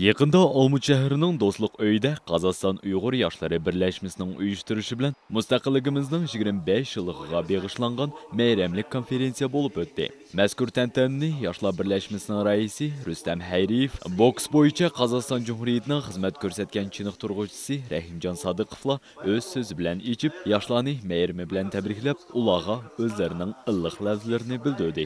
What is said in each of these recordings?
Yaqında Olmut şəhərinin Dostluq öyüdə Qazaqstan Uyğur Yaşları Birləşməsinin uyuşturucu bilan müstəqilligimizning 25 yıllığa bağışlanğan meyramlik konferensiya bo'lib o'tdi. Mazkur tantanani Yoshlar Birləşməsinin raisi Rustam Hayriyev, boks bo'yicha Qozog'iston Cumhuriyetining xizmat ko'rsatgan chiniqtirg'uvchisi Rahimjon Sodiqovlar o'z so'zi bilan ichib, yoshlarni meyrami bilan tabriklab, ularga o'zlarining illiq lafzlarini bildirdi.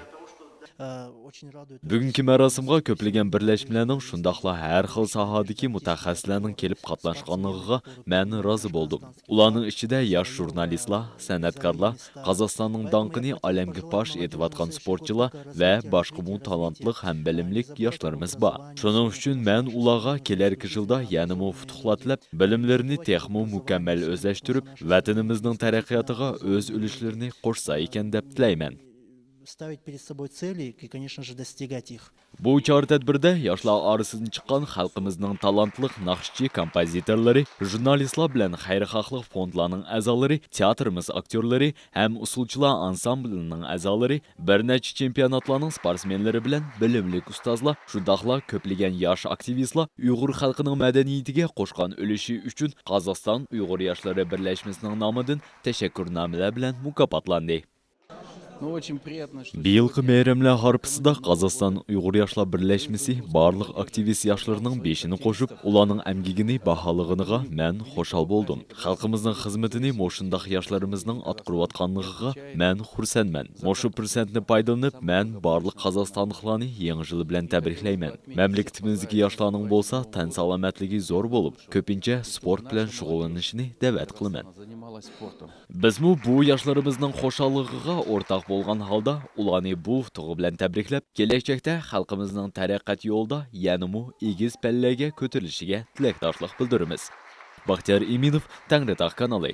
Bugungi marosimga ko'plagan birlashmalarning shundoqla har xil sohadagi mutaxassislarning kelib qatnashganligiga men rozi bo'ldim. Ularning ichida yosh jurnalistlar, san'atkorlar, Qozog'istonning donqini olamga fosh etayotgan sportchilar va boshqa talantli ham bilimli yoshlarimiz bor. Shuning uchun men ularga kelarki yilda yana futuhlar tilab, bilimlarini texmo mukammal o'zlashtirib, vatanimizning taraqqiyotiga o'z ulushlarini qo'shsa ekan deb tilayman. Ставить перед собой цели и, конечно же, достигать их. Bu chora-tadbirda yoshlar orasidan chiqqan xalqimizning talantli naqshchi kompozitorlari, jurnalistlar bilan xayrixohlik fondlarining a'zolari, teatrimiz aktyorlari ham usulchilar ansamblining a'zolari, bir necha chempionatlarning sportsmenlari bilan bilimli ustozlar, shundoqla ko'plagan yosh aktivistlar Uyg'ur xalqining madaniyatiga qo'shgan ulushi uchun Qozog'iston Uyg'ur Yoshlari Birlashmasining nomidan tashakkurnomalar bilan mukofotlandi. Biyilqi meyramlar harpisida Qozog'iston Uyg'ur Yoshlar Birlashmasi barliq aktivist yoshlarning beshini qo'shib, ularning amgigini baholig'iniga men xushal bo'ldim. Xalqimizning xizmatini mo'shundoq yoshlarimizning atqirayotganligiga men xursandman. Mo'shu fursatni foydalanib, men barliq qozog'istonliklarni yangi yil bilan tabriklayman. Mamlakatimizdagi yoshlarning bo'lsa, tan salomatligi zo'r bo'lib, ko'pincha sport bilan shug'ullanishini da'vat qilaman. Bizmi bu yoshlarimizning xushalligiga o'rtaq bo'lgan holda ularni bu tug'i bilan tabriklab, kelajakda xalqimizning taraqqiyot yo'lida yanada egiz pallaga ko'tarilishiga tilakdoshlik bildiramiz. Baxtiyor Iminov, Tangritog kanali.